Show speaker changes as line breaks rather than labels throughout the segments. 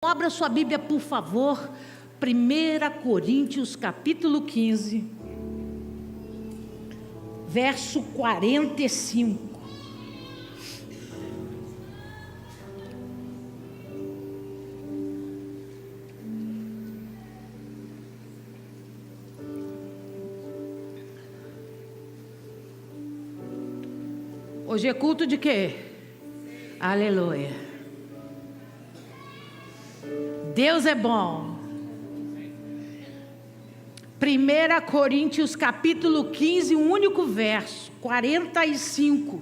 Abra sua Bíblia, por favor, 1 Coríntios, capítulo 15, verso 45. Hoje é culto de quê? Aleluia. Deus é bom. 1 Coríntios capítulo 15, um único verso, 45.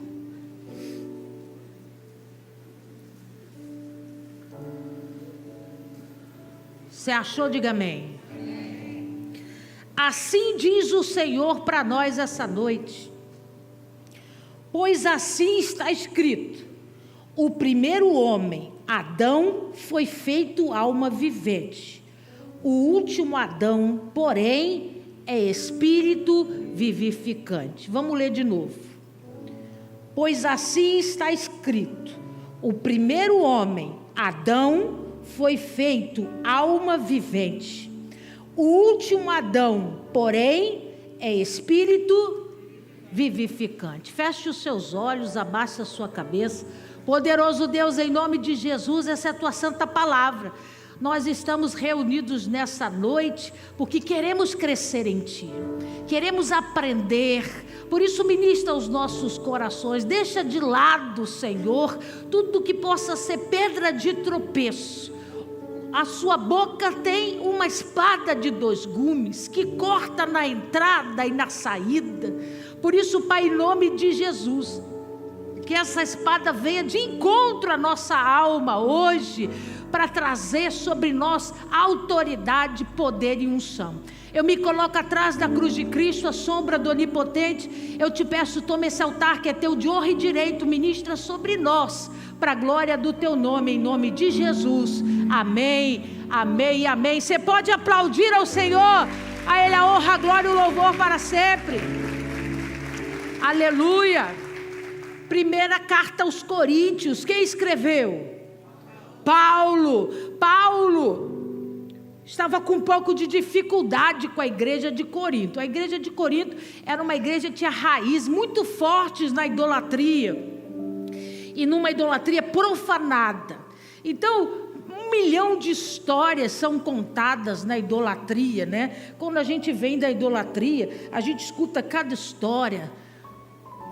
Você achou? Diga amém. Assim diz o Senhor para nós essa noite. Pois assim está escrito: o primeiro homem, Adão, foi feito alma vivente. O último Adão, porém, é espírito vivificante. Vamos ler de novo. Pois assim está escrito: o primeiro homem, Adão, foi feito alma vivente. O último Adão, porém, é espírito vivificante. Feche os seus olhos, abaixe a sua cabeça. Poderoso Deus, em nome de Jesus, essa é a tua santa palavra. Nós estamos reunidos nessa noite porque queremos crescer em Ti, queremos aprender. Por isso ministra os nossos corações. Deixa de lado, Senhor, tudo que possa ser pedra de tropeço. A sua boca tem uma espada de 2 gumes que corta na entrada e na saída. Por isso, Pai, em nome de Jesus, que essa espada venha de encontro à nossa alma hoje, para trazer sobre nós autoridade, poder e unção. Eu me coloco atrás da cruz de Cristo, a sombra do Onipotente. Eu te peço, toma esse altar que é teu de honra e direito, ministra sobre nós, para a glória do teu nome, em nome de Jesus. Amém, amém, amém. Você pode aplaudir ao Senhor, a Ele a honra, a glória e o louvor para sempre. Aleluia. Primeira carta aos Coríntios, quem escreveu? Paulo estava com um pouco de dificuldade com a igreja de Corinto. A igreja de Corinto era uma igreja que tinha raízes muito fortes na idolatria, e numa idolatria profanada. Então, 1 milhão de histórias são contadas na idolatria, né? Quando a gente vem da idolatria, a gente escuta cada história.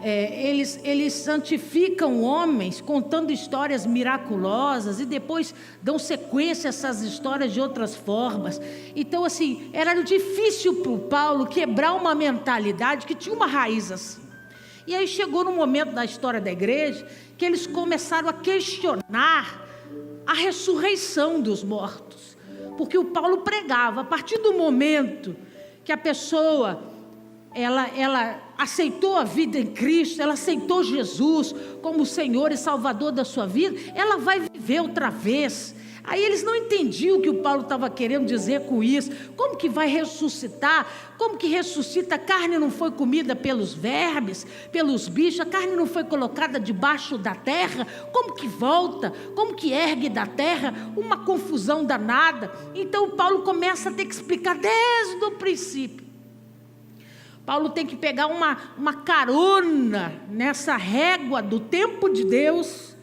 Eles santificam homens contando histórias miraculosas e depois dão sequência a essas histórias de outras formas. Então, assim, era difícil para o Paulo quebrar uma mentalidade que tinha uma raiz assim. E aí chegou no momento da história da igreja que eles começaram a questionar a ressurreição dos mortos, porque o Paulo pregava, a partir do momento que a pessoa ela aceitou a vida em Cristo, ela aceitou Jesus como Senhor e Salvador da sua vida, ela vai viver outra vez. Aí eles não entendiam o que o Paulo estava querendo dizer com isso. Como que vai ressuscitar? Como que ressuscita? A carne não foi comida pelos vermes, pelos bichos, a carne não foi colocada debaixo da terra. Como que volta? Como que ergue da terra? Uma confusão danada. Então Paulo começa a ter que explicar desde o princípio. Paulo tem que pegar uma carona nessa régua do tempo de Deus,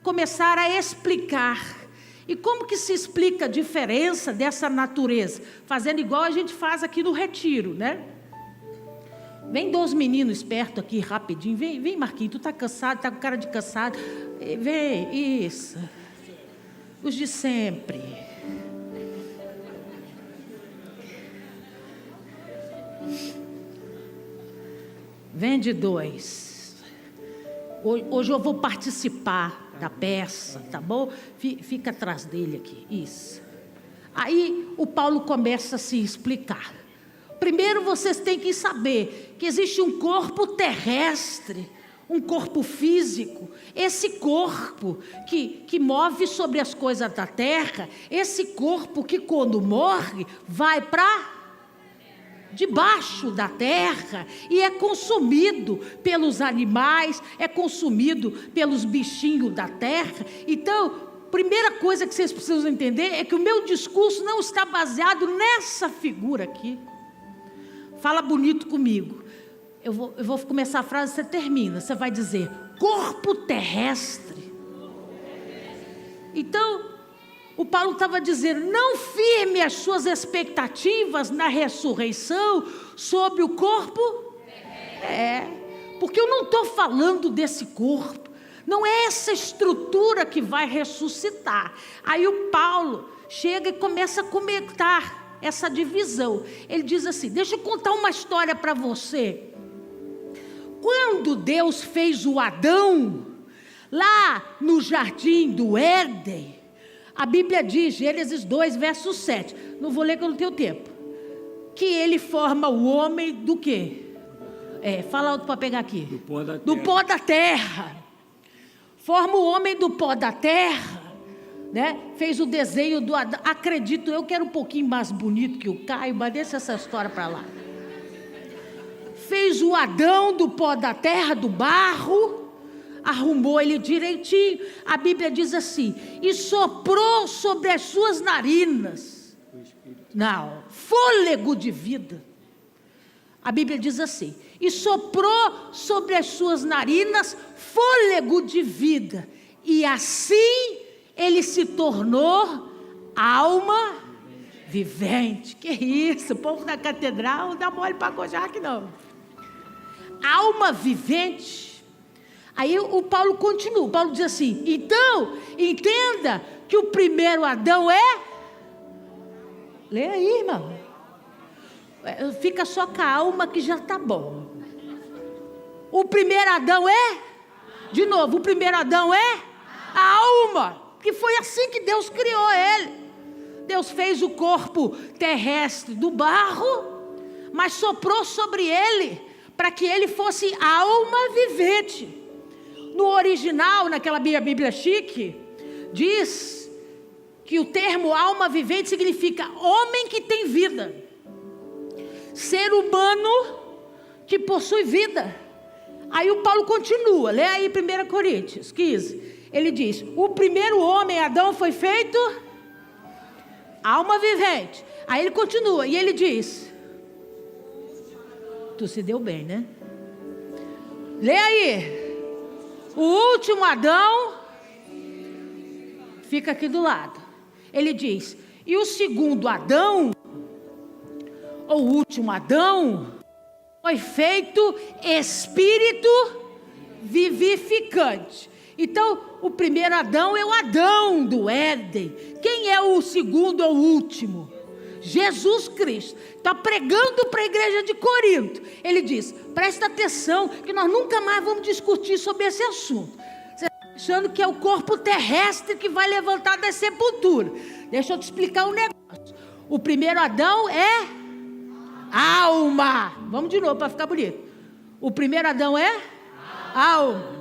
começar a explicar. E como que se explica a diferença dessa natureza? Fazendo igual a gente faz aqui no retiro, né? Vem 2 meninos espertos aqui, rapidinho. Vem Marquinhos, tu tá cansado, tá com cara de cansado. Vem, isso. Os de sempre. Vende 2. Hoje eu vou participar da peça, tá bom? Fica atrás dele aqui, isso. Aí o Paulo começa a se explicar. Primeiro vocês têm que saber que existe um corpo terrestre, um corpo físico. Esse corpo que move sobre as coisas da terra, esse corpo que quando morre vai para debaixo da terra e é consumido pelos animais, é consumido pelos bichinhos da terra. Então primeira coisa que vocês precisam entender é que o meu discurso não está baseado nessa figura aqui. Fala bonito comigo. Eu vou começar a frase, você termina. Você vai dizer, corpo terrestre. Então, o Paulo estava dizendo, não firme as suas expectativas na ressurreição sobre o corpo. Porque eu não estou falando desse corpo. Não é essa estrutura que vai ressuscitar. Aí o Paulo chega e começa a comentar essa divisão. Ele diz assim, deixa eu contar uma história para você. Quando Deus fez o Adão, lá no jardim do Éden, a Bíblia diz, Gênesis 2, verso 7, não vou ler que eu não tenho tempo, que ele forma o homem do quê? Fala alto para pegar aqui.
Do pó da terra.
Do pó da terra. Forma o homem do pó da terra, né? Fez o desenho do Adão. Acredito, eu quero um pouquinho mais bonito que o Caio, mas deixa essa história para lá. Fez o Adão do pó da terra, do barro, arrumou ele direitinho. A Bíblia diz assim, e soprou sobre as suas narinas, não, fôlego de vida. A Bíblia diz assim, e soprou sobre as suas narinas fôlego de vida, e assim ele se tornou alma vivente. Que isso, o povo da catedral não dá mole para Kojak não. Alma vivente. Aí o Paulo continua, o Paulo diz assim, então, entenda que o primeiro Adão lê aí, irmão, fica só com a alma que já está bom. O primeiro Adão de novo, o primeiro Adão a alma, que foi assim que Deus criou ele. Deus fez o corpo terrestre do barro, mas soprou sobre ele, para que ele fosse alma vivente. No original, naquela Bíblia chique, diz que o termo alma vivente significa homem que tem vida, ser humano que possui vida. Aí o Paulo continua, lê aí 1 Coríntios 15, ele diz, o primeiro homem, Adão, foi feito alma vivente. Aí ele continua, e ele diz, tu se deu bem, né? Lê aí, o último Adão, fica aqui do lado, ele diz, e o segundo Adão, ou o último Adão, foi feito espírito vivificante. Então, o primeiro Adão é o Adão do Éden. Quem é o segundo ou último? Jesus Cristo. Está pregando para a igreja de Corinto. Ele diz, presta atenção, que nós nunca mais vamos discutir sobre esse assunto. Você está achando que é o corpo terrestre que vai levantar da sepultura. Deixa eu te explicar um negócio. O primeiro Adão é alma. Vamos de novo para ficar bonito. O primeiro Adão é alma.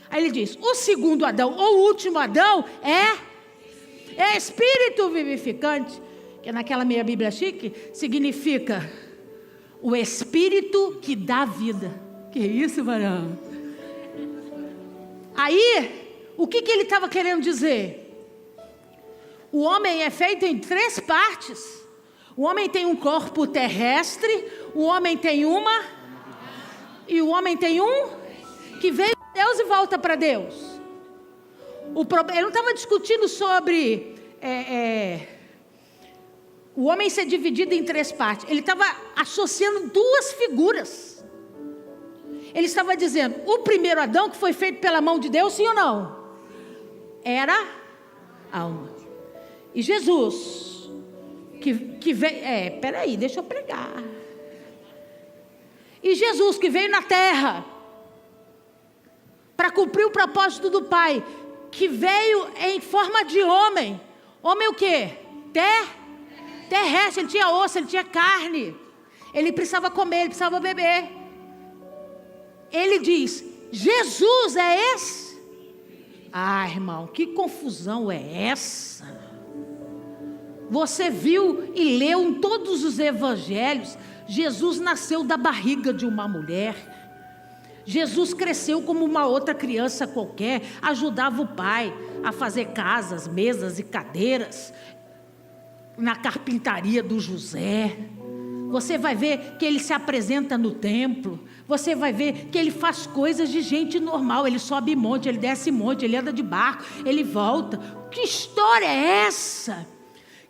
Aí ele diz, o segundo Adão, ou o último Adão é espírito vivificante, que naquela minha Bíblia chique significa o espírito que dá vida. Que isso, varão? Aí, o que ele estava querendo dizer? O homem é feito em 3 partes. O homem tem um corpo terrestre, o homem tem uma, e o homem tem um que veio de Deus e volta para Deus. Ele não estava discutindo sobre o homem ser dividido em 3 partes. Ele estava associando 2 figuras. Ele estava dizendo, o primeiro Adão que foi feito pela mão de Deus, sim ou não? Era alma. E Jesus, que veio, peraí, deixa eu pregar. E Jesus que veio na terra para cumprir o propósito do Pai, que veio em forma de homem. Homem o quê? Terrestre, ele tinha osso, ele tinha carne. Ele precisava comer, ele precisava beber. Ele diz, Jesus é esse? Ah, irmão, que confusão é essa? Você viu e leu em todos os evangelhos, Jesus nasceu da barriga de uma mulher. Jesus cresceu como uma outra criança qualquer, ajudava o pai a fazer casas, mesas e cadeiras, na carpintaria do José. Você vai ver que ele se apresenta no templo, você vai ver que ele faz coisas de gente normal, ele sobe monte, ele desce monte, ele anda de barco, ele volta. Que história é essa?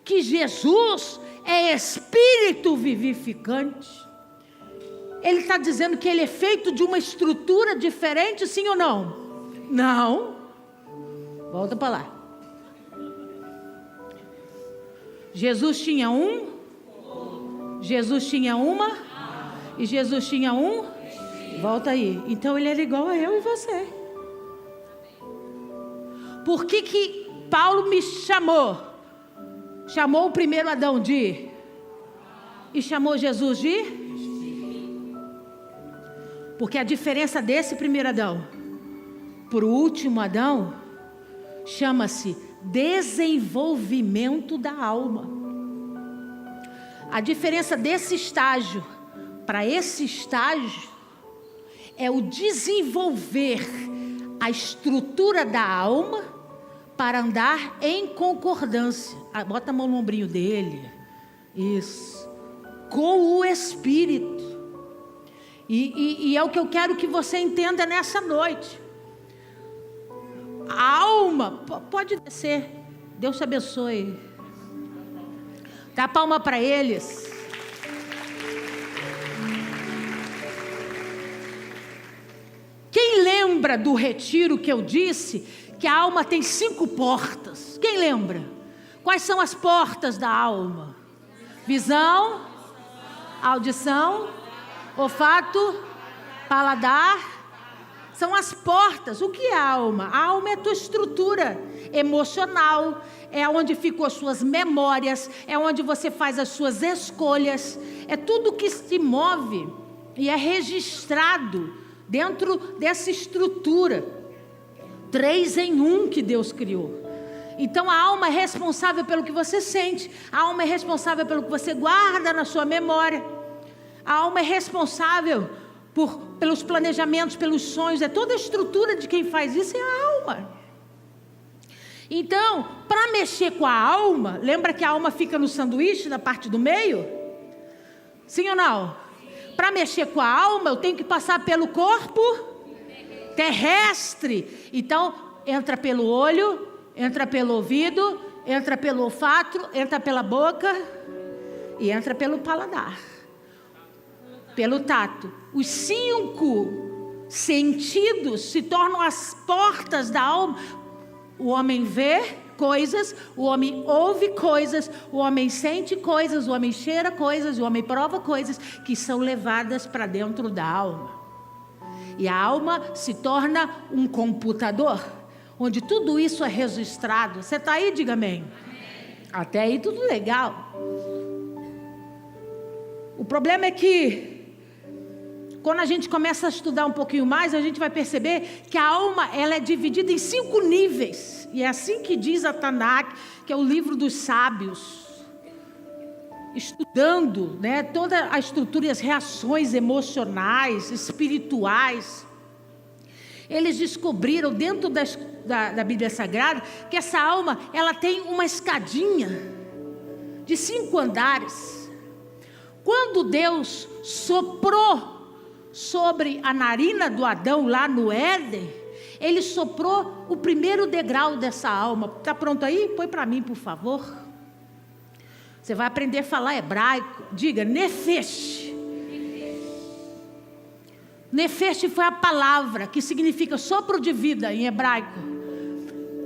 Que Jesus é espírito vivificante. Ele está dizendo que ele é feito de uma estrutura diferente, sim ou não? Não. Volta para lá. Jesus tinha Jesus tinha uma e Jesus tinha volta aí. Então ele era igual a eu e você. Por que Paulo me chamou o primeiro Adão de e chamou Jesus de? Porque a diferença desse primeiro Adão para o último Adão chama-se desenvolvimento da alma. A diferença desse estágio para esse estágio é o desenvolver a estrutura da alma para andar em concordância. Bota a mão no ombrinho dele. Isso. Com o Espírito. E é o que eu quero que você entenda nessa noite. A alma, pode descer. Deus te abençoe. Dá a palma para eles. Quem lembra do retiro que eu disse que a alma tem 5 portas? Quem lembra? Quais são as portas da alma? Visão, audição, olfato, paladar. São as portas. O que é a alma? A alma é a tua estrutura emocional, é onde ficam as suas memórias, é onde você faz as suas escolhas, é tudo que se move e é registrado dentro dessa estrutura 3 em 1 que Deus criou. Então a alma é responsável pelo que você sente, a alma é responsável pelo que você guarda na sua memória, a alma é responsável pelos planejamentos, pelos sonhos, é toda a estrutura de quem faz isso é a alma. Então, para mexer com a alma, lembra que a alma fica no sanduíche, na parte do meio? Sim ou não? Para mexer com a alma, eu tenho que passar pelo corpo terrestre. Então, entra pelo olho, entra pelo ouvido, entra pelo olfato, entra pela boca e entra pelo paladar, pelo tato. Os 5 sentidos se tornam as portas da alma. O homem vê coisas, o homem ouve coisas, o homem sente coisas, o homem cheira coisas, o homem prova coisas que são levadas para dentro da alma. E a alma se torna um computador, onde tudo isso é registrado. Você está aí? Diga amém. Até aí tudo legal. O problema é que quando a gente começa a estudar um pouquinho mais, a gente vai perceber que a alma ela é dividida em 5 níveis. E é assim que diz a Tanakh, que é o livro dos sábios. Estudando, né, toda a estrutura e as reações emocionais, espirituais. Eles descobriram dentro da Bíblia Sagrada que essa alma ela tem uma escadinha de 5 andares. Quando Deus soprou sobre a narina do Adão lá no Éden, ele soprou o primeiro degrau dessa alma. Está pronto aí? Põe para mim, por favor. Você vai aprender a falar hebraico. Diga, nefesh. Nefesh foi a palavra que significa sopro de vida em hebraico,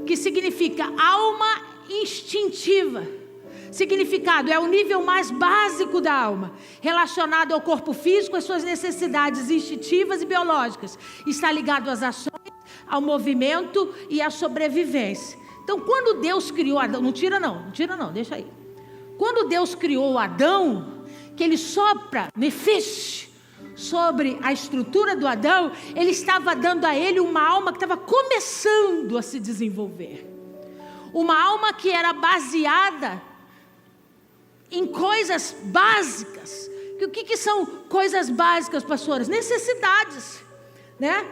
que significa alma instintiva. Significado é o nível mais básico da alma, relacionado ao corpo físico, às suas necessidades instintivas e biológicas. Está ligado às ações, ao movimento e à sobrevivência. Então, quando Deus criou Adão, não tira não, deixa aí. Quando Deus criou Adão, que ele sopra, nefesh, sobre a estrutura do Adão, ele estava dando a ele uma alma que estava começando a se desenvolver. Uma alma que era baseada em coisas básicas. O que são coisas básicas, pastoras? Necessidades. né?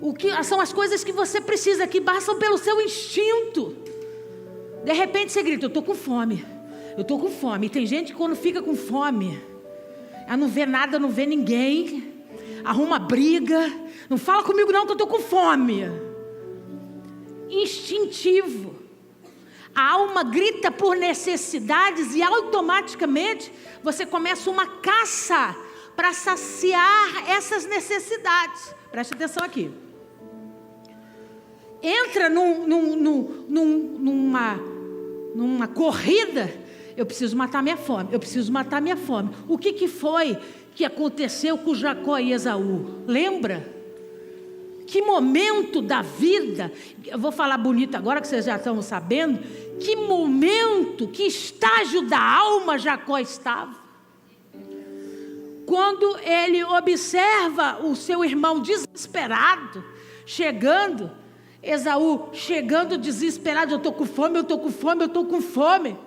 O que são as coisas que você precisa, que passam pelo seu instinto. De repente você grita: eu estou com fome, eu estou com fome. E tem gente que quando fica com fome, ela não vê nada, não vê ninguém, arruma briga, não fala comigo não que eu estou com fome. Instintivo. A alma grita por necessidades e automaticamente você começa uma caça para saciar essas necessidades. Preste atenção aqui. Entra numa corrida. Eu preciso matar minha fome, eu preciso matar minha fome. O que foi que aconteceu com Jacó e Esaú? Lembra? Que momento da vida, eu vou falar bonito agora que vocês já estão sabendo, que momento, que estágio da alma Jacó estava. Quando ele observa o seu irmão desesperado, chegando, Esaú chegando desesperado: eu estou com fome, eu estou com fome, eu estou com fome.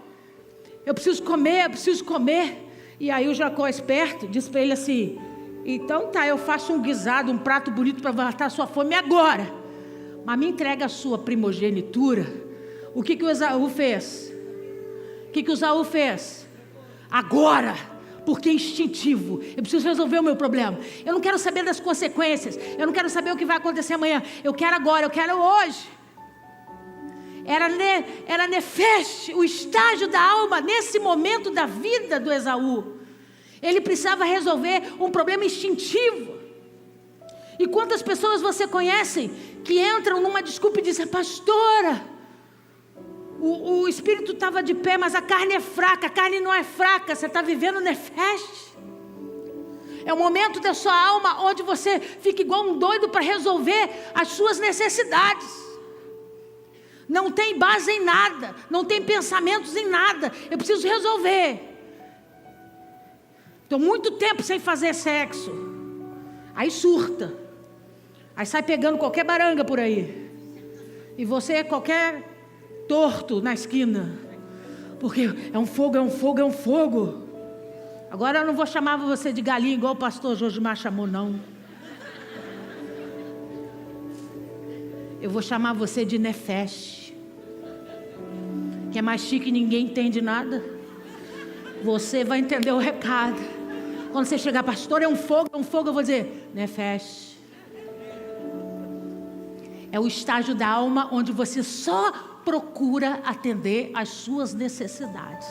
Eu preciso comer, eu preciso comer. E aí o Jacó esperto diz para ele assim: então tá, eu faço um guisado, um prato bonito para matar a sua fome agora, mas me entrega a sua primogenitura. O que o Esaú fez? O que o Esaú fez? Agora, porque é instintivo. Eu preciso resolver o meu problema. Eu não quero saber das consequências, eu não quero saber o que vai acontecer amanhã. Eu quero agora, eu quero hoje. Era nefeste, o estágio da alma nesse momento da vida do Esaú. Ele precisava resolver um problema instintivo. E quantas pessoas você conhece que entram numa desculpa e dizem: pastora, o espírito estava de pé, mas a carne é fraca. A carne não é fraca, você está vivendo nefeste. É o momento da sua alma onde você fica igual um doido para resolver as suas necessidades. Não tem base em nada, não tem pensamentos em nada. Eu preciso resolver. Estou muito tempo sem fazer sexo. Aí surta. Aí sai pegando qualquer baranga por aí. E você é qualquer torto na esquina. Porque é um fogo, é um fogo, é um fogo. Agora eu não vou chamar você de galinha igual o pastor Josimar chamou, não. Eu vou chamar você de nefeste. Que é mais chique e ninguém entende nada. Você vai entender o recado. Quando você chegar: pastor, é um fogo, eu vou dizer: nefeste. É o estágio da alma onde você só procura atender às suas necessidades.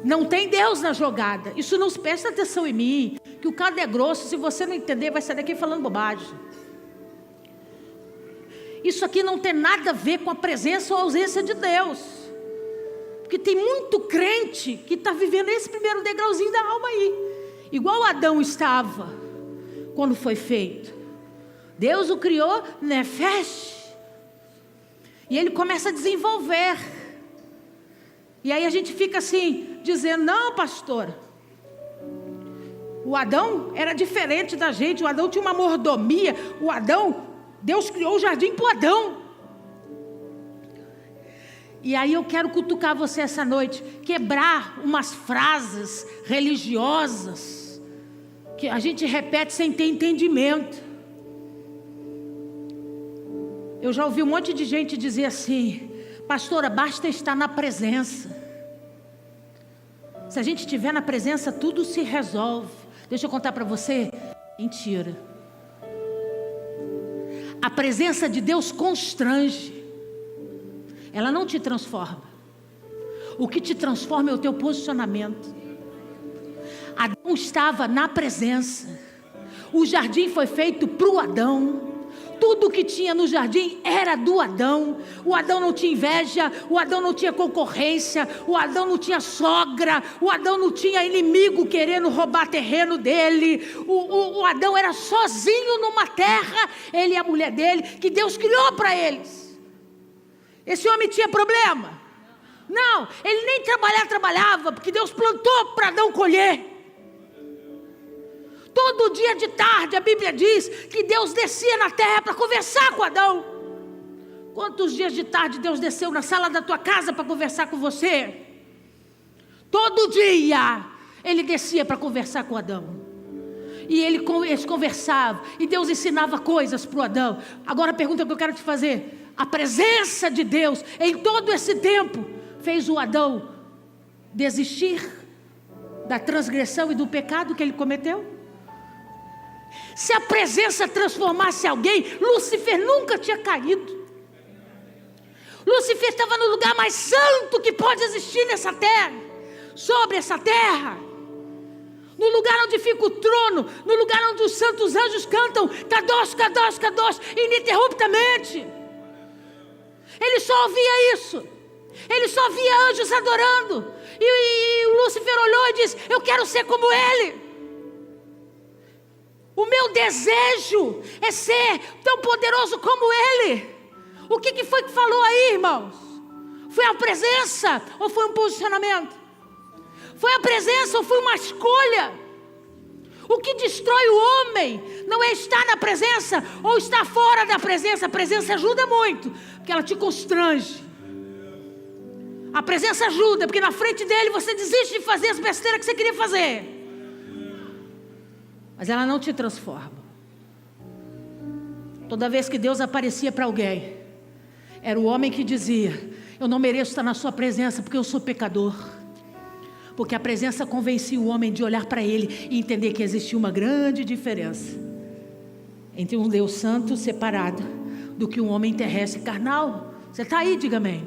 Não tem Deus na jogada. Isso não se presta atenção em mim, que o caldo é grosso. Se você não entender, vai sair daqui falando bobagem. Isso aqui não tem nada a ver com a presença ou ausência de Deus. Porque tem muito crente que está vivendo esse primeiro degrauzinho da alma aí. Igual Adão estava quando foi feito. Deus o criou nefesh. E ele começa a desenvolver. E aí a gente fica assim, dizendo: não, pastor, o Adão era diferente da gente. O Adão tinha uma mordomia. O Adão, Deus criou o jardim para o Adão. E aí eu quero cutucar você essa noite, quebrar umas frases religiosas que a gente repete sem ter entendimento. Eu já ouvi um monte de gente dizer assim: pastora, basta estar na presença. Se a gente estiver na presença, tudo se resolve. Deixa eu contar para você, mentira. A presença de Deus constrange. Ela não te transforma. O que te transforma é o teu posicionamento. Adão estava na presença. O jardim foi feito para o Adão. Tudo que tinha no jardim era do Adão. O Adão não tinha inveja, o Adão não tinha concorrência, o Adão não tinha sogra, o Adão não tinha inimigo querendo roubar terreno dele. O Adão era sozinho numa terra, ele e a mulher dele, que Deus criou para eles. Esse homem tinha problema? Não, ele nem trabalhava, porque Deus plantou para Adão colher. Todo dia de tarde a Bíblia diz que Deus descia na terra para conversar com Adão. Quantos dias de tarde Deus desceu na sala da tua casa para conversar com você? Todo dia Ele descia para conversar com Adão. E eles conversavam, e Deus ensinava coisas para o Adão. Agora a pergunta que eu quero te fazer: a presença de Deus em todo esse tempo fez o Adão desistir da transgressão e do pecado que ele cometeu? Se a presença transformasse alguém, Lúcifer nunca tinha caído. Lúcifer estava no lugar mais santo que pode existir nessa terra, sobre essa terra, no lugar onde fica o trono, no lugar onde os santos anjos cantam Kadosh, Kadosh, Kadosh, ininterruptamente. Ele só ouvia isso, ele só via anjos adorando, e o Lúcifer olhou e disse: eu quero ser como ele. O meu desejo é ser tão poderoso como ele. O que foi que falou aí, irmãos? Foi a presença ou foi um posicionamento? Foi a presença ou foi uma escolha? O que destrói o homem não é estar na presença ou estar fora da presença. A presença ajuda muito, porque ela te constrange. A presença ajuda, porque na frente dele você desiste de fazer as besteiras que você queria fazer. Mas ela não te transforma. Toda vez que Deus aparecia para alguém, era o homem que dizia: eu não mereço estar na sua presença porque eu sou pecador. Porque a presença convencia o homem de olhar para ele e entender que existia uma grande diferença entre um Deus santo separado do que um homem terrestre carnal. Você está aí, diga amém.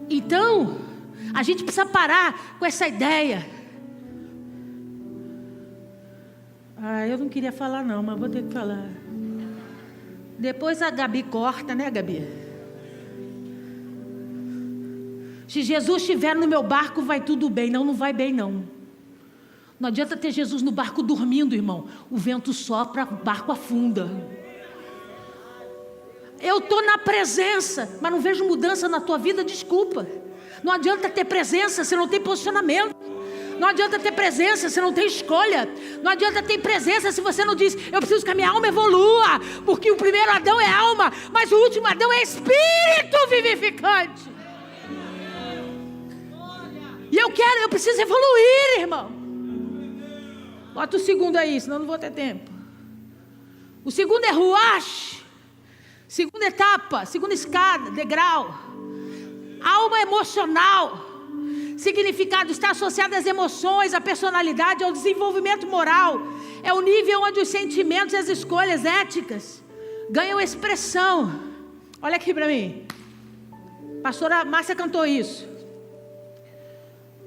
Então, a gente precisa parar com essa ideia. Eu não queria falar não, mas vou ter que falar. Depois a Gabi corta, né, Gabi? Se Jesus estiver no meu barco, vai tudo bem. Não, não vai bem não. Não adianta ter Jesus no barco dormindo, irmão. O vento sopra, o barco afunda. Eu estou na presença, mas não vejo mudança na tua vida, desculpa. Não adianta ter presença se não tem posicionamento. Não adianta ter presença se não tem escolha. Não adianta ter presença se você não diz: eu preciso que a minha alma evolua. Porque o primeiro Adão é alma, mas o último Adão é espírito vivificante. E eu preciso evoluir, irmão. Bota o segundo aí, senão não vou ter tempo. O segundo é Ruach. Segunda etapa, segunda escada, degrau. Alma emocional. Significado está associado às emoções, à personalidade, ao desenvolvimento moral. É o nível onde os sentimentos e as escolhas éticas ganham expressão. Olha aqui para mim. Pastora Márcia cantou isso.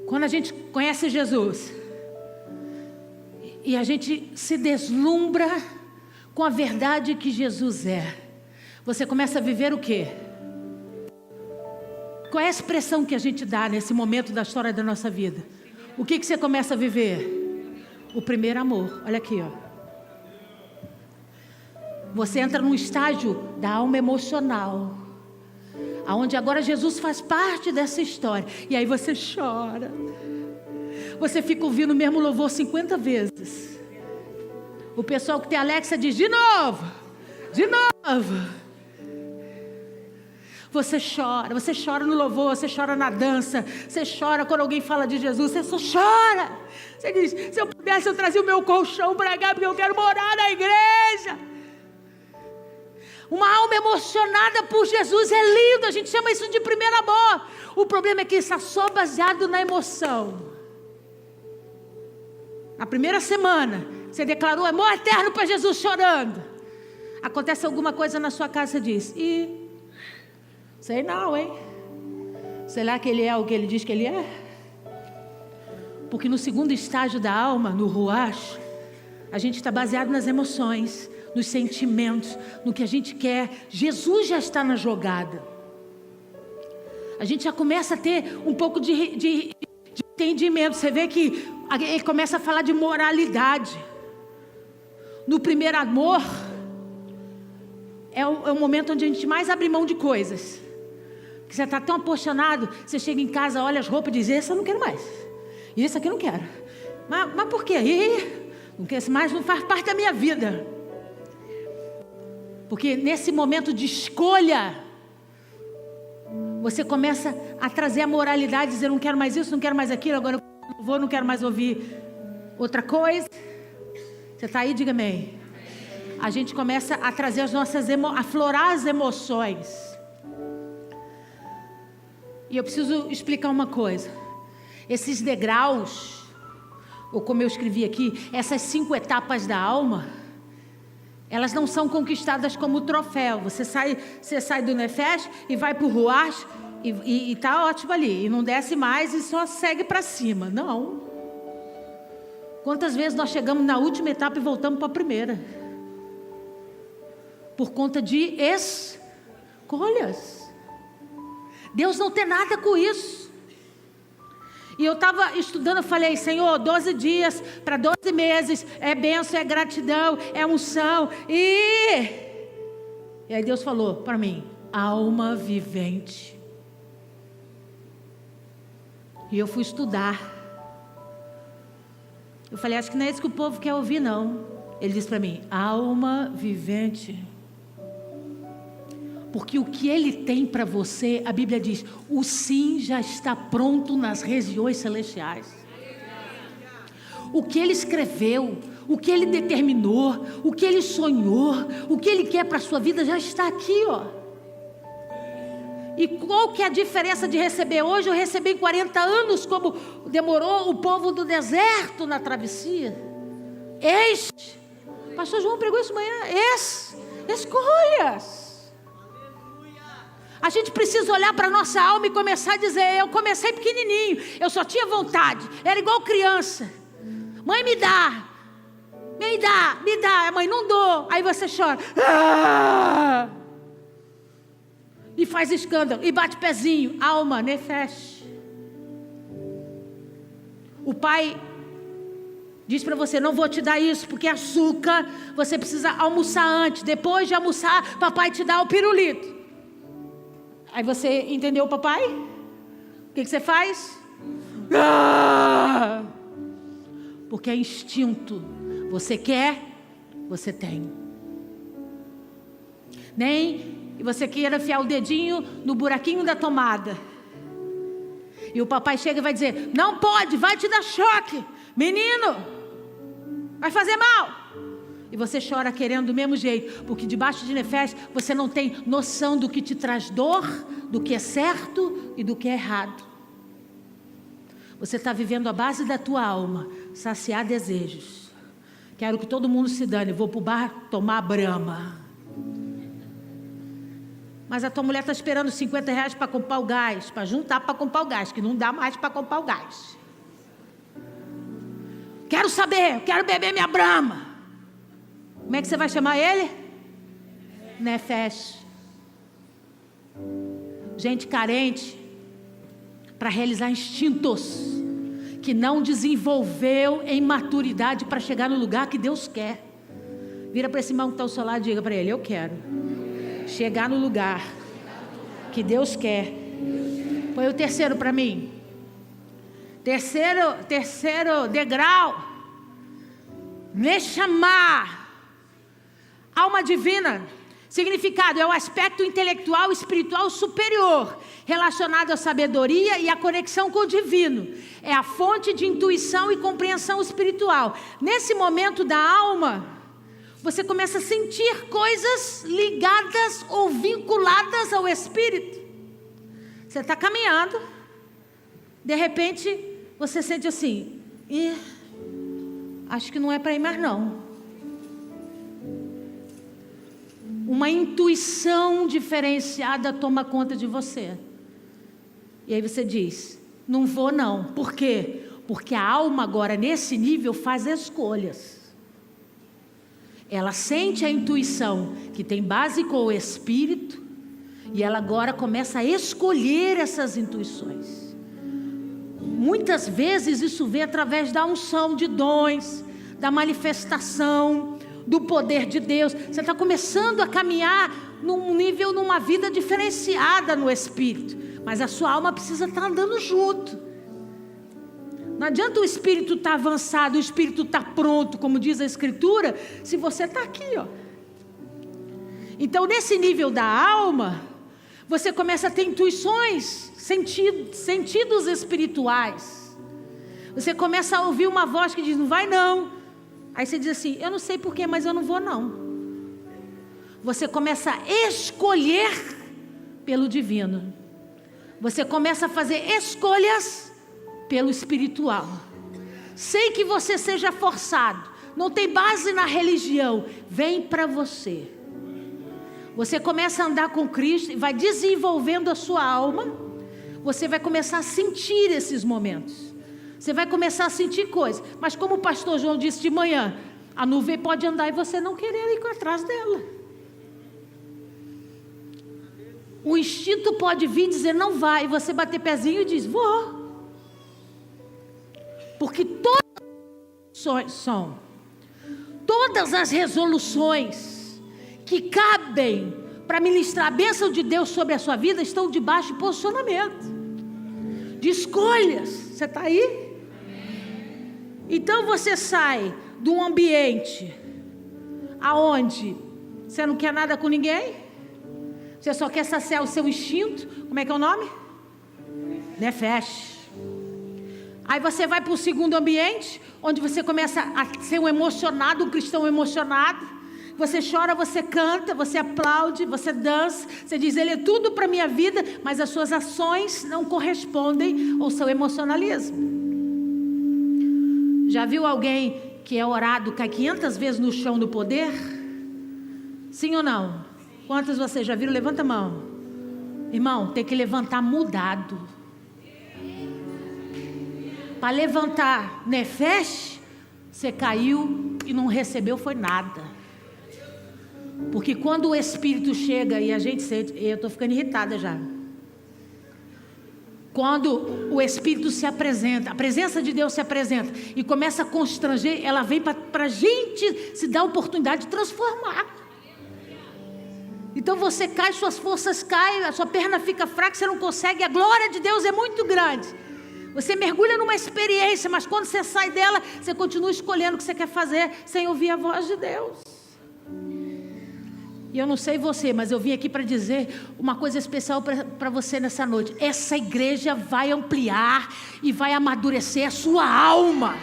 Quando a gente conhece Jesus e a gente se deslumbra com a verdade que Jesus é, você começa a viver o quê? Qual é a expressão que a gente dá nesse momento da história da nossa vida? O que você começa a viver? O primeiro amor. Olha aqui, ó. Você entra num estágio da alma emocional, aonde agora Jesus faz parte dessa história. E aí você chora. Você fica ouvindo o mesmo louvor 50 vezes. O pessoal que tem Alexa diz: de novo, de novo. Você chora no louvor, você chora na dança, você chora quando alguém fala de Jesus, você só chora. Você diz: se eu pudesse, eu trazia o meu colchão para cá, porque eu quero morar na igreja. Uma alma emocionada por Jesus é lindo, a gente chama isso de primeiro amor. O problema é que está só baseado na emoção. Na primeira semana, você declarou amor eterno para Jesus chorando. Acontece alguma coisa na sua casa, você diz: sei não, hein? Será que ele é o que ele diz que ele é? Porque no segundo estágio da alma, no Ruach, a gente está baseado nas emoções, nos sentimentos, no que a gente quer. Jesus já está na jogada. A gente já começa a ter um pouco de entendimento. Você vê que ele começa a falar de moralidade. No primeiro amor, é o momento onde a gente mais abre mão de coisas. Você está tão apaixonado, você chega em casa, olha as roupas e diz: esse eu não quero mais, e esse aqui eu não quero. Mas por quê? Não quero mais, não faz parte da minha vida. Porque nesse momento de escolha, você começa a trazer a moralidade, dizer: não quero mais isso, não quero mais aquilo, agora eu não quero mais ouvir outra coisa. Você está aí? Diga amém. A gente começa a trazer as nossas aflorar as emoções. E eu preciso explicar uma coisa. Esses degraus, ou como eu escrevi aqui, essas 5 etapas da alma, elas não são conquistadas como troféu. Você sai do Nefesh e vai para o Ruach e está ótimo ali. E não desce mais e só segue para cima. Não. Quantas vezes nós chegamos na última etapa e voltamos para a primeira? Por conta de escolhas. Deus não tem nada com isso. E eu estava estudando, eu falei, Senhor, 12 dias para 12 meses, é bênção, é gratidão, é unção. E aí Deus falou para mim, alma vivente. E eu fui estudar. Eu falei, acho que não é isso que o povo quer ouvir, não. Ele disse para mim, alma vivente. Porque o que Ele tem para você, a Bíblia diz, o sim já está pronto nas regiões celestiais. O que Ele escreveu, o que Ele determinou, o que Ele sonhou, o que Ele quer para a sua vida já está aqui, ó. E qual que é a diferença de receber hoje? Eu recebi em 40 anos, como demorou o povo do deserto na travessia. Pastor João pregou isso amanhã. Escolhas. A gente precisa olhar para a nossa alma e começar a dizer, eu comecei pequenininho, eu só tinha vontade, era igual criança. Mãe, me dá. A mãe, não dou. Aí você chora. E faz escândalo, e bate pezinho. Alma, Nefesh. O pai diz para você, não vou te dar isso, porque açúcar, você precisa almoçar antes. Depois de almoçar, papai te dá o pirulito. Aí você entendeu o papai? O que você faz? Porque é instinto. Você quer, você tem. Nem você queira enfiar o dedinho no buraquinho da tomada. E o papai chega e vai dizer, não pode, vai te dar choque. Menino, vai fazer mal. E você chora querendo do mesmo jeito, porque debaixo de Nefesh você não tem noção do que te traz dor, do que é certo e do que é errado. Você está vivendo a base da tua alma, saciar desejos. Quero que todo mundo se dane, vou para o bar tomar Brahma. Mas a tua mulher está esperando R$50 para comprar o gás, para juntar para comprar o gás, que não dá mais para comprar o gás. Quero saber, quero beber minha Brahma. Como é que você vai chamar ele? Nefesh. Gente carente para realizar instintos que não desenvolveu em maturidade para chegar no lugar que Deus quer. Vira para esse irmão que está ao seu lado e diga para ele, eu quero chegar no lugar que Deus quer. Põe o terceiro para mim. Terceiro degrau. Neshama. Alma divina, significado é o aspecto intelectual e espiritual superior, relacionado à sabedoria e à conexão com o divino. É a fonte de intuição e compreensão espiritual. Nesse momento da alma, você começa a sentir coisas ligadas ou vinculadas ao espírito. Você está caminhando, de repente você sente assim, acho que não é para ir mais não. Uma intuição diferenciada toma conta de você. E aí você diz, não vou não. Por quê? Porque a alma agora nesse nível faz escolhas. Ela sente a intuição que tem base com o espírito. E ela agora começa a escolher essas intuições. Muitas vezes isso vem através da unção de dons, da manifestação do poder de Deus. Você está começando a caminhar num nível, numa vida diferenciada no espírito, mas a sua alma precisa estar andando junto. Não adianta o espírito estar avançado, o espírito estar pronto, como diz a escritura, se você está aqui, ó. Então nesse nível da alma, você começa a ter intuições, sentidos espirituais. Você começa a ouvir uma voz que diz, não vai não. Aí você diz assim: eu não sei porquê, mas eu não vou não. Você começa a escolher pelo divino. Você começa a fazer escolhas pelo espiritual. Sem que você seja forçado. Não tem base na religião. Vem para você. Você começa a andar com Cristo e vai desenvolvendo a sua alma. Você vai começar a sentir esses momentos. Você vai começar a sentir coisas. Mas como o pastor João disse de manhã, a nuvem pode andar e você não querer ir atrás dela. O instinto pode vir dizer não vai, e você bater pezinho e diz vou. Porque todas as resoluções que cabem para ministrar a bênção de Deus sobre a sua vida estão debaixo de posicionamento, de escolhas. Você está aí? Então você sai de um ambiente aonde você não quer nada com ninguém, você só quer saciar o seu instinto. Como é que é o nome? Nefesh. Aí você vai para o segundo ambiente, onde você começa a ser um emocionado, um cristão emocionado. Você chora, você canta, você aplaude, você dança. Você diz, ele é tudo para a minha vida, mas as suas ações não correspondem ao seu emocionalismo. Já viu alguém que é orado, cai 500 vezes no chão do poder? Sim ou não? Quantos vocês já viram? Levanta a mão. Irmão, tem que levantar mudado. Para levantar Nefesh, você caiu e não recebeu foi nada. Porque quando o Espírito chega e a gente sente, eu estou ficando irritada já. Quando o Espírito se apresenta, a presença de Deus se apresenta e começa a constranger, ela vem para a gente se dar a oportunidade de transformar. Então você cai, suas forças caem, a sua perna fica fraca, você não consegue, a glória de Deus é muito grande. Você mergulha numa experiência, mas quando você sai dela, você continua escolhendo o que você quer fazer, sem ouvir a voz de Deus. E eu não sei você, mas eu vim aqui para dizer uma coisa especial para você nessa noite. Essa igreja vai ampliar e vai amadurecer a sua alma.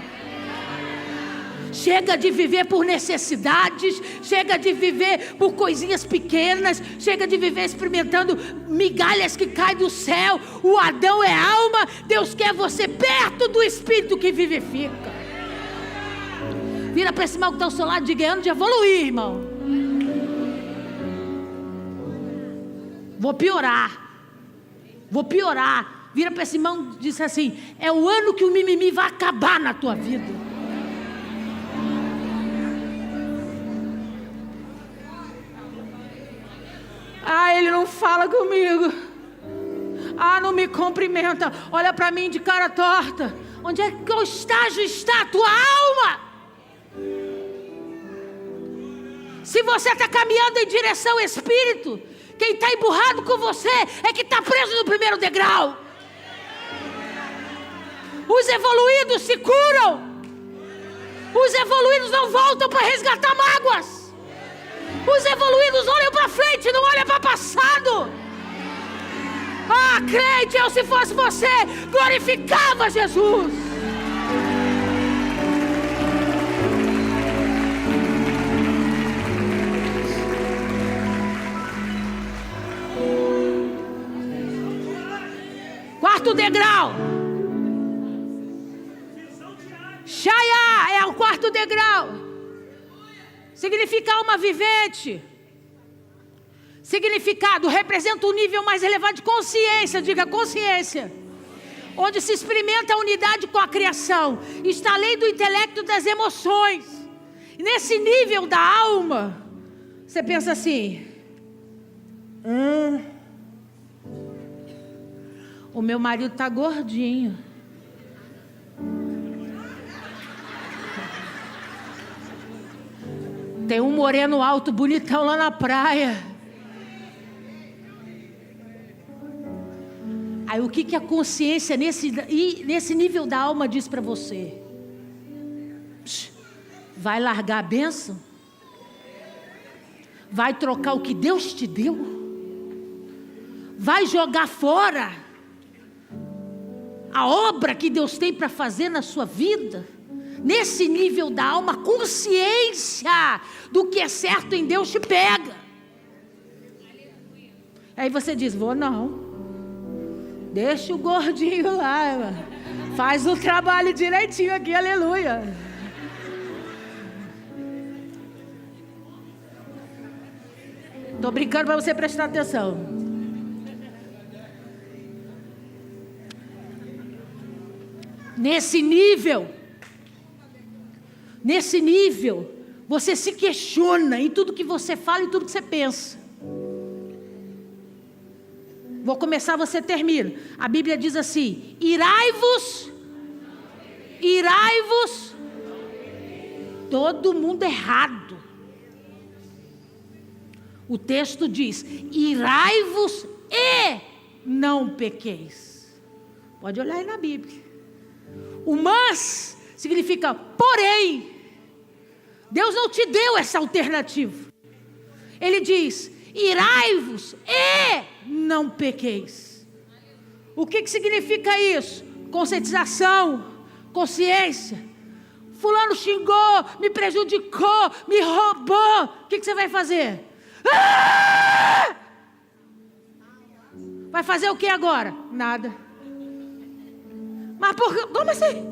Chega de viver por necessidades, chega de viver por coisinhas pequenas, chega de viver experimentando migalhas que caem do céu. O Adão é alma, Deus quer você perto do Espírito que vivifica. Vira para esse irmão que está ao seu lado, diga, é ano de evoluir, irmão. Vou piorar. Vira para esse irmão e diz assim, é o ano que o mimimi vai acabar na tua vida. Ah, ele não fala comigo. Ah, não me cumprimenta. Olha para mim de cara torta. Onde é que o estágio está a tua alma? Se você está caminhando em direção ao Espírito, quem está emburrado com você é que está preso no primeiro degrau. Os evoluídos se curam. Os evoluídos não voltam para resgatar mágoas. Os evoluídos olham para frente, não olham para o passado. Ah, crente, eu se fosse você, glorificava Jesus. Quarto degrau. Shaya é o quarto degrau. Significa alma vivente. Significado representa um nível mais elevado de consciência. Diga consciência. Onde se experimenta a unidade com a criação. Está além do intelecto e das emoções. E nesse nível da alma, você pensa assim: o meu marido está gordinho. Tem um moreno alto, bonitão lá na praia. Aí o que a consciência nesse nível da alma diz para você? Vai largar a bênção? Vai trocar o que Deus te deu? Vai jogar fora a obra que Deus tem para fazer na sua vida? Nesse nível da alma, consciência do que é certo em Deus te pega. Aí você diz: vou não. Deixa o gordinho lá, mano. Faz o trabalho direitinho aqui, aleluia. Tô brincando para você prestar atenção. Nesse nível, você se questiona em tudo que você fala e tudo que você pensa. Vou começar, você termina. A Bíblia diz assim: irai-vos. Todo mundo errado. O texto diz: irai-vos e não pequeis. Pode olhar aí na Bíblia. O mas significa porém. Deus não te deu essa alternativa. Ele diz: irai-vos e não pequeis. O que significa isso? Conscientização, consciência. Fulano xingou, me prejudicou, me roubou. O que você vai fazer? Ah! Vai fazer o que agora? Nada. Mas como assim?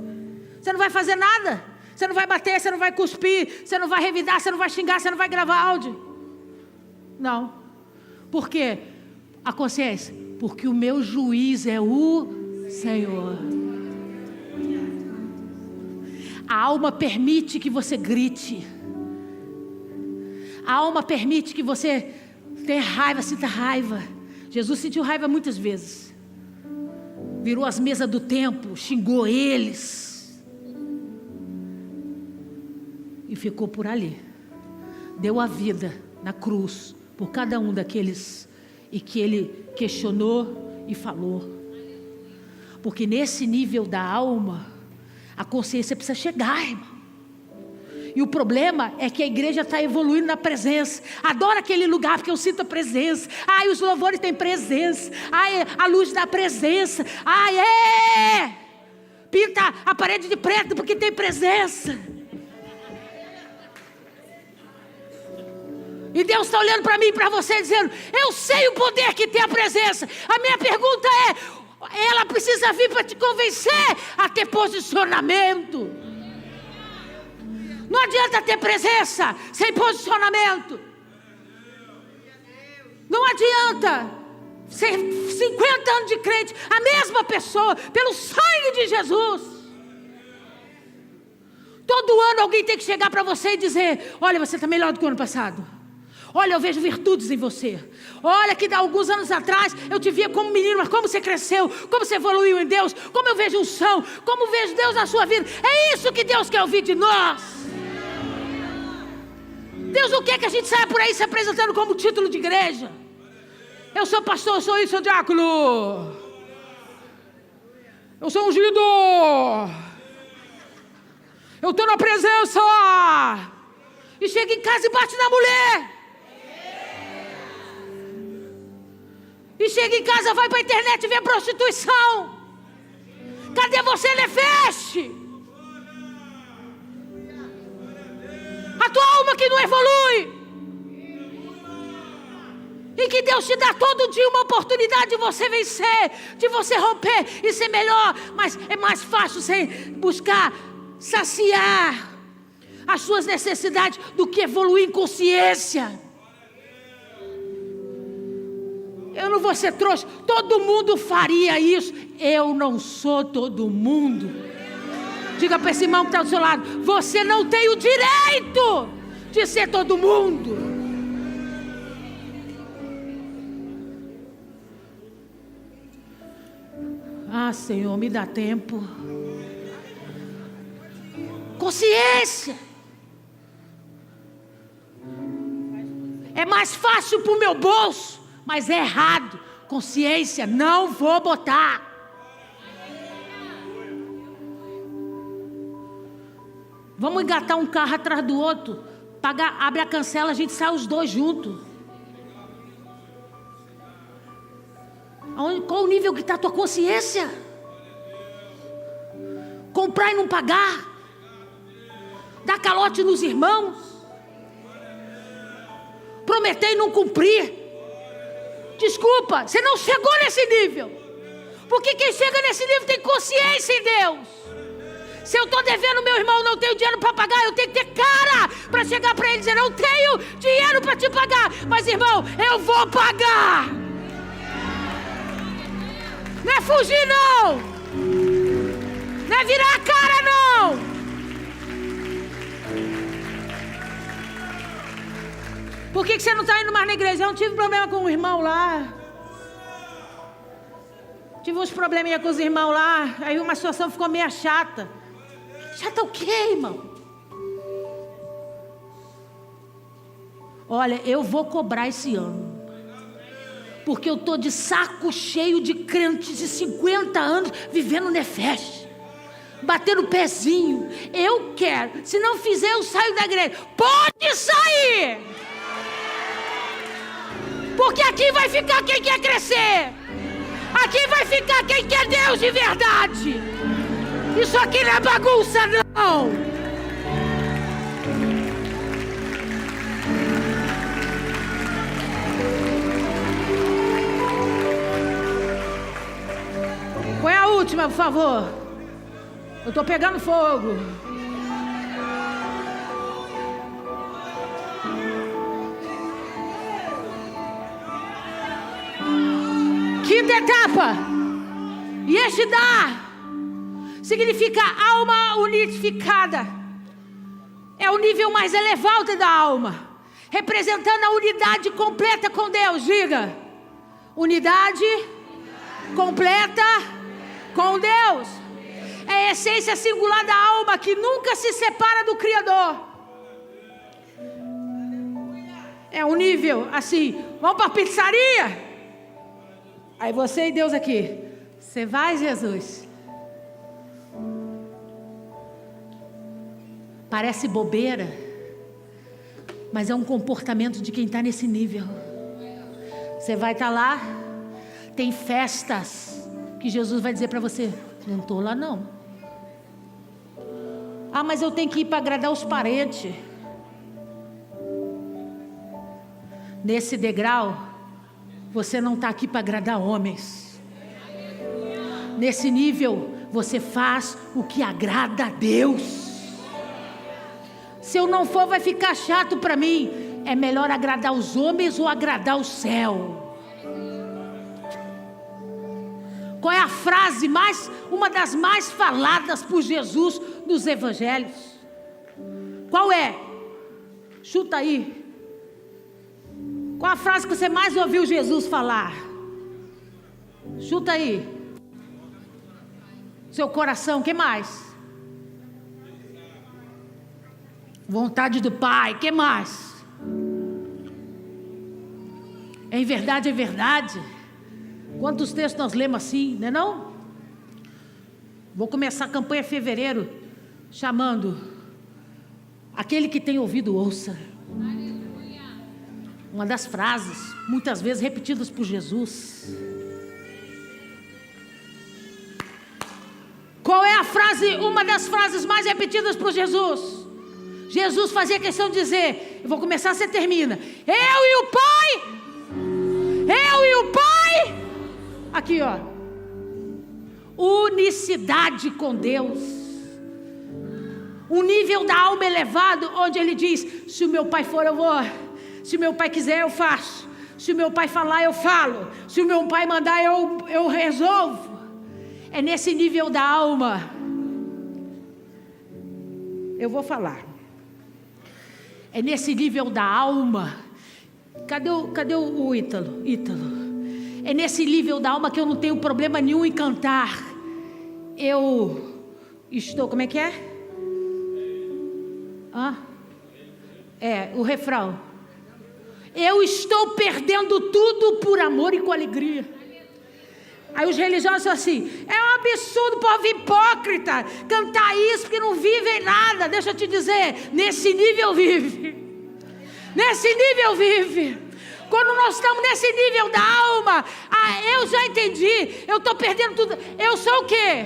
Você não vai fazer nada? Você não vai bater, você não vai cuspir, você não vai revidar, você não vai xingar, você não vai gravar áudio? Não. Por quê? A consciência. Porque o meu juiz é o Senhor. A alma permite que você grite. A alma permite que você tenha raiva, sinta raiva. Jesus sentiu raiva muitas vezes. Virou as mesas do templo, xingou eles. E ficou por ali. Deu a vida na cruz por cada um daqueles e que ele questionou e falou. Porque nesse nível da alma, a consciência precisa chegar, irmão. E o problema é que a igreja está evoluindo na presença. Adoro aquele lugar porque eu sinto a presença. Ai, os louvores têm presença. Ai, a luz da presença. Ai, pinta a parede de preto porque tem presença. E Deus está olhando para mim e para você dizendo: eu sei o poder que tem a presença. A minha pergunta é: ela precisa vir para te convencer a ter posicionamento. Não adianta ter presença sem posicionamento. Não adianta ser 50 anos de crente, a mesma pessoa, pelo sangue de Jesus. Todo ano alguém tem que chegar para você e dizer: olha, você está melhor do que o ano passado. Olha, eu vejo virtudes em você. Olha, que há alguns anos atrás eu te via como menino, mas como você cresceu, como você evoluiu em Deus, como eu vejo unção, como vejo Deus na sua vida. É isso que Deus quer ouvir de nós. Deus não quer que a gente saia por aí se apresentando como título de igreja. Eu sou pastor, eu sou isso, sou diácono. Eu sou ungido. Eu estou na presença. E chega em casa e bate na mulher. E chega em casa, vai para a internet e vê prostituição. Cadê você, Nefesh? A tua alma que não evolui. E que Deus te dá todo dia uma oportunidade de você vencer, de você romper e ser melhor. Mas é mais fácil você buscar saciar as suas necessidades do que evoluir em consciência. Eu não vou ser trouxa. Todo mundo faria isso. Eu não sou todo mundo. Diga para esse irmão que está do seu lado: você não tem o direito de ser todo mundo. Ah, Senhor, me dá tempo. Consciência. É mais fácil para o meu bolso, mas é errado. Consciência, não vou botar. Vamos engatar um carro atrás do outro, abre a cancela, a gente sai os dois juntos. Qual o nível que está a tua consciência? Comprar e não pagar. dá calote nos irmãos, prometer e não cumprir. Desculpa, você não chegou nesse nível, porque quem chega nesse nível tem consciência em Deus. Se eu estou devendo meu irmão, não tenho dinheiro para pagar, eu tenho que ter cara para chegar para ele e dizer: não tenho dinheiro para te pagar, mas irmão, eu vou pagar. Não é fugir não, não é virar a cara não. Por que você não está indo mais na igreja? Eu não tive problema com o irmão lá. Tive uns probleminha com os irmãos lá. Aí uma situação ficou meio chata. Chata o quê, irmão? Olha, eu vou cobrar esse ano, porque eu estou de saco cheio de crentes de 50 anos vivendo Nefesh, batendo pezinho. Eu quero, se não fizer eu saio da igreja. Pode sair, porque aqui vai ficar quem quer crescer, aqui vai ficar quem quer Deus de verdade. Isso aqui não é bagunça não. Põe a última, por favor. Eu estou pegando fogo. Quinta etapa. Yeshidá significa alma unificada. É o nível mais elevado da alma, representando a unidade completa com Deus. Diga: unidade completa com Deus. É a essência singular da alma que nunca se separa do Criador. É um nível assim. Vamos para a pizzaria? Aí você e Deus aqui. Você vai, Jesus? Parece bobeira, mas é um comportamento de quem está nesse nível. Você vai estar lá, tem festas que Jesus vai dizer para você: não estou lá não. Ah, mas eu tenho que ir para agradar os parentes. Nesse degrau, você não está aqui para agradar homens. Nesse nível, você faz o que agrada a Deus. Se eu não for, vai ficar chato para mim. É melhor agradar os homens ou agradar o céu? Qual é a frase uma das mais faladas por Jesus nos evangelhos? Qual é? Chuta aí. Qual a frase que você mais ouviu Jesus falar? Chuta aí. Seu coração, o que mais? Vontade do Pai, o que mais? Em verdade, é verdade. Quantos textos nós lemos assim, não é não? Vou começar a campanha em fevereiro, chamando: aquele que tem ouvido, ouça. Uma das frases, muitas vezes repetidas por Jesus. Qual é a frase, uma das frases mais repetidas por Jesus? Jesus fazia questão de dizer, eu vou começar, você termina: eu e o Pai, aqui ó, unicidade com Deus, um nível da alma elevado, onde ele diz: se o meu Pai for, eu vou, se o meu Pai quiser, eu faço, se o meu Pai falar, eu falo, se o meu Pai mandar, eu resolvo. É nesse nível da alma. Eu vou falar. É nesse nível da alma. Cadê o Ítalo? É nesse nível da alma que eu não tenho problema nenhum em cantar. Eu estou, como é que é? O refrão. Eu estou perdendo tudo por amor e com alegria. Aí os religiosos são assim: é um absurdo, povo hipócrita, cantar isso porque não vivem nada. Deixa eu te dizer, nesse nível vive. Nesse nível vive. Quando nós estamos nesse nível da alma, eu já entendi, eu estou perdendo tudo. Eu sou o quê?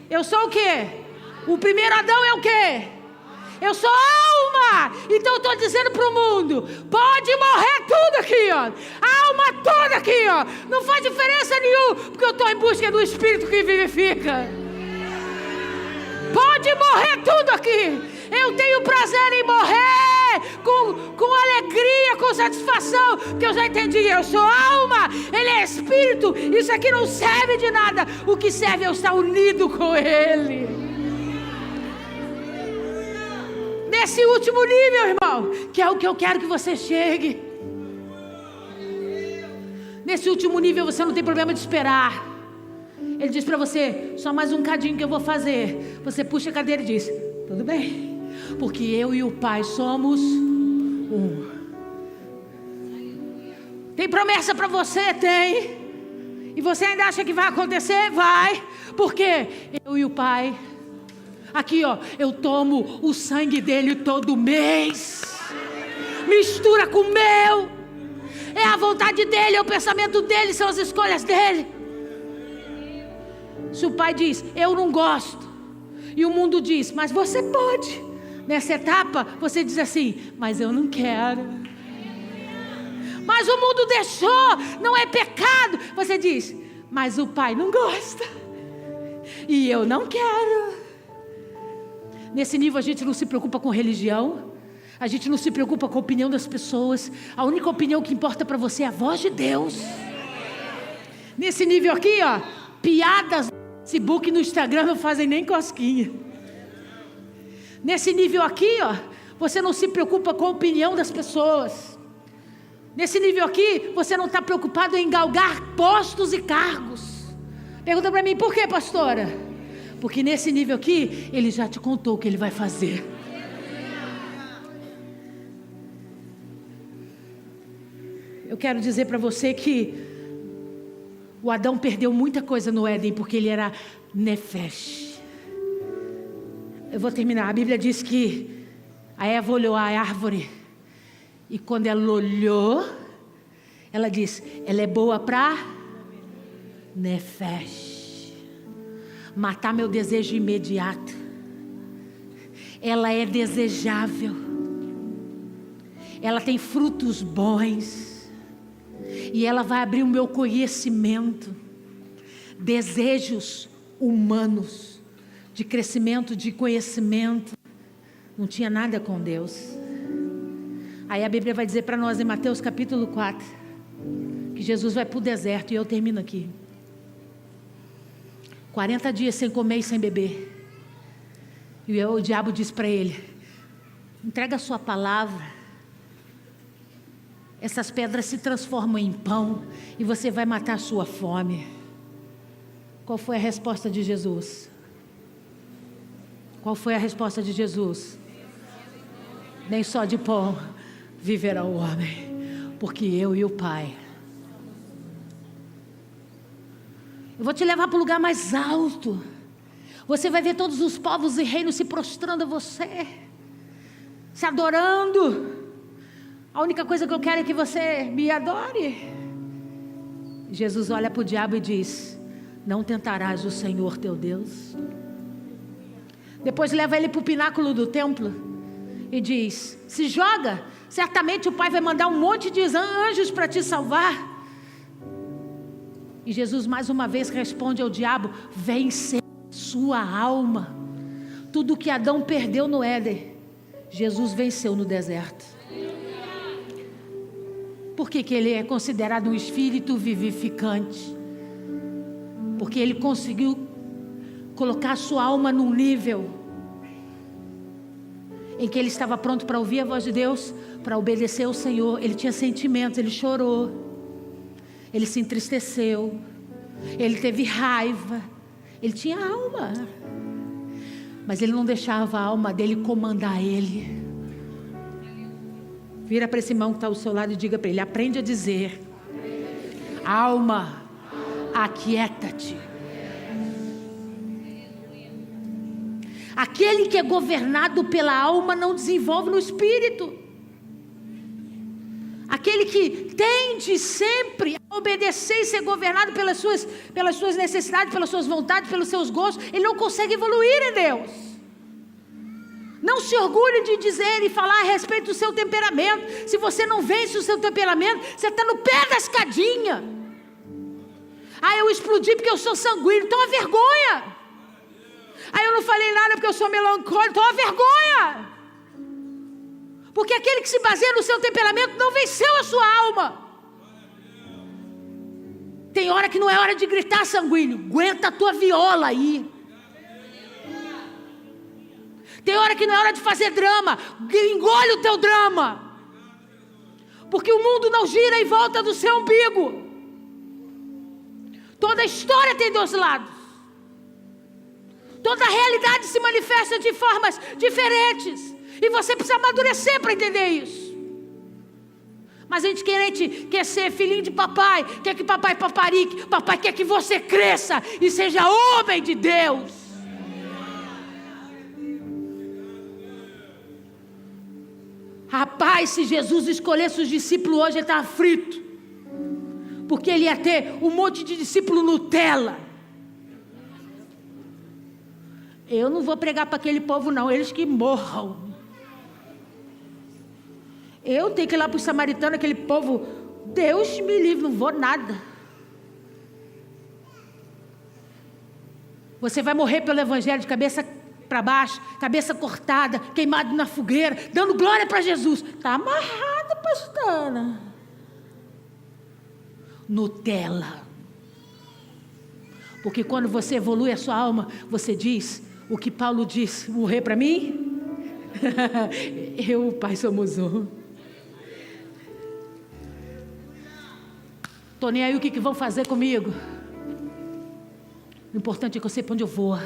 Eu sou o quê? O primeiro Adão é o quê? Eu sou alma. Então eu estou dizendo para o mundo: pode morrer tudo aqui, ó. A alma toda aqui, ó. Não faz diferença nenhuma, porque eu estou em busca do Espírito que vivifica. Pode morrer tudo aqui. Eu tenho prazer em morrer com alegria, com satisfação, porque eu já entendi. Eu sou alma, Ele é Espírito. Isso aqui não serve de nada. O que serve é eu estar unido com Ele. Nesse último nível, irmão, que é o que eu quero que você chegue. Nesse último nível você não tem problema de esperar. Ele diz para você: só mais um cadinho que eu vou fazer. Você puxa a cadeira e diz: tudo bem, porque eu e o Pai somos um. Tem promessa para você? Tem. E você ainda acha que vai acontecer? Vai. Porque eu e o Pai, aqui ó, eu tomo o sangue dele todo mês, mistura com o meu. É a vontade dele, é o pensamento dele, são as escolhas dele. Se o Pai diz: eu não gosto, e o mundo diz: mas você pode. Nessa etapa você diz assim: mas eu não quero. Mas o mundo deixou, não é pecado. Você diz: mas o Pai não gosta, e eu não quero. Nesse nível a gente não se preocupa com religião, a gente não se preocupa com a opinião das pessoas. A única opinião que importa para você é a voz de Deus. Nesse nível aqui, ó, piadas no Facebook e no Instagram não fazem nem cosquinha. Nesse nível aqui, ó, você não se preocupa com a opinião das pessoas. Nesse nível aqui, você não está preocupado em galgar postos e cargos. Pergunta para mim: por que, pastora? Porque nesse nível aqui, Ele já te contou o que Ele vai fazer. Eu quero dizer para você que o Adão perdeu muita coisa no Éden, porque ele era nefesh. Eu vou terminar. A Bíblia diz que a Eva olhou a árvore, e quando ela olhou, ela diz: ela é boa para nefesh, matar meu desejo imediato. Ela é desejável, ela tem frutos bons, e ela vai abrir o meu conhecimento. Desejos humanos, de crescimento, de conhecimento, não tinha nada com Deus. Aí a Bíblia vai dizer para nós em Mateus capítulo 4, que Jesus vai para o deserto, e eu termino aqui. 40 dias sem comer e sem beber. E o diabo diz para ele: entrega a sua palavra, essas pedras se transformam em pão, e você vai matar a sua fome. Qual foi a resposta de Jesus? Qual foi a resposta de Jesus? Nem só de pão viverá o homem, porque eu e o Pai. Eu vou te levar para o lugar mais alto. Você vai ver todos os povos e reinos se prostrando a você, se adorando. A única coisa que eu quero é que você me adore. Jesus olha para o diabo e diz: não tentarás o Senhor teu Deus. Depois leva ele para o pináculo do templo e diz: se joga, certamente o Pai vai mandar um monte de anjos para te salvar. E Jesus mais uma vez responde ao diabo: vence sua alma. Tudo que Adão perdeu no Éden, Jesus venceu no deserto. Por que ele é considerado um espírito vivificante? Porque ele conseguiu colocar a sua alma num nível em que ele estava pronto para ouvir a voz de Deus, para obedecer ao Senhor. Ele tinha sentimentos, ele chorou, ele se entristeceu, ele teve raiva, ele tinha alma, mas ele não deixava a alma dele comandar ele. Vira para esse irmão que está ao seu lado e diga para ele: aprende a dizer: alma, aquieta-te. Aquele que é governado pela alma não desenvolve no espírito. Aquele que tende sempre a obedecer e ser governado pelas suas necessidades, pelas suas vontades, pelos seus gostos, ele não consegue evoluir em Deus. Não se orgulhe de dizer e falar a respeito do seu temperamento. Se você não vence o seu temperamento, você está no pé da escadinha. Eu explodi porque eu sou sanguíneo. Então, a vergonha. Eu não falei nada porque eu sou melancólico. Então, a vergonha. Porque aquele que se baseia no seu temperamento não venceu a sua alma. Tem hora que não é hora de gritar, sanguíneo. Aguenta a tua viola aí. Tem hora que não é hora de fazer drama. Engole o teu drama. Porque o mundo não gira em volta do seu umbigo. Toda história tem dois lados. Toda realidade se manifesta de formas diferentes. E você precisa amadurecer para entender isso. Mas a gente quer ser filhinho de papai. Quer que papai paparique. Papai quer que você cresça e seja homem de Deus. Rapaz, se Jesus escolhesse os discípulos hoje, ele estava frito. Porque ele ia ter um monte de discípulo Nutella. Eu não vou pregar para aquele povo não, eles que morram. Eu tenho que ir lá para os samaritanos, aquele povo, Deus me livre, não vou nada. Você vai morrer pelo evangelho de cabeça para baixo, cabeça cortada, queimado na fogueira, dando glória para Jesus. Está amarrada, pastora. Nutella. Porque quando você evolui a sua alma, você diz o que Paulo diz: morrer para mim? Eu e o Pai somos um. Estou nem aí o que vão fazer comigo. O importante é que eu sei para onde eu vou.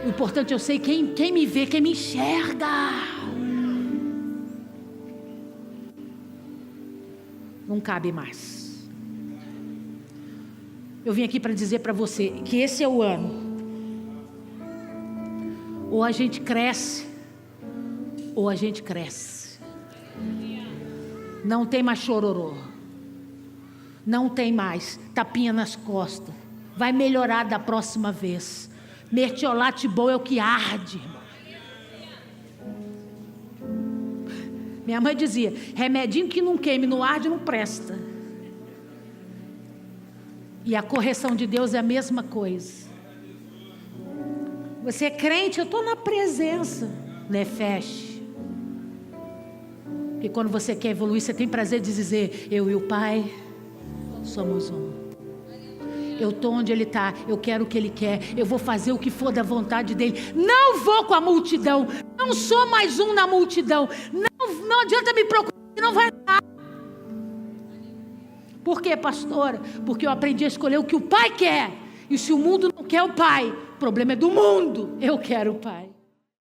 O importante é eu sei quem me vê, quem me enxerga. Não cabe mais. Eu vim aqui para dizer para você que esse é o ano. Ou a gente cresce, ou a gente cresce. Não tem mais chororô. Não tem mais tapinha nas costas. Vai melhorar da próxima vez. Mertiolate bom é o que arde, irmão. Minha mãe dizia: remedinho que não queime, não arde, não presta. E a correção de Deus é a mesma coisa. Você é crente, eu estou na presença. Né, feche. E quando você quer evoluir, você tem prazer de dizer: eu e o Pai somos um. Eu estou onde Ele está, eu quero o que Ele quer, eu vou fazer o que for da vontade dEle. Não vou com a multidão, não sou mais um na multidão. Não adianta me procurar, não vai dar. Por quê, pastora? Porque eu aprendi a escolher o que o Pai quer. E se o mundo não quer o Pai, o problema é do mundo. Eu quero o Pai.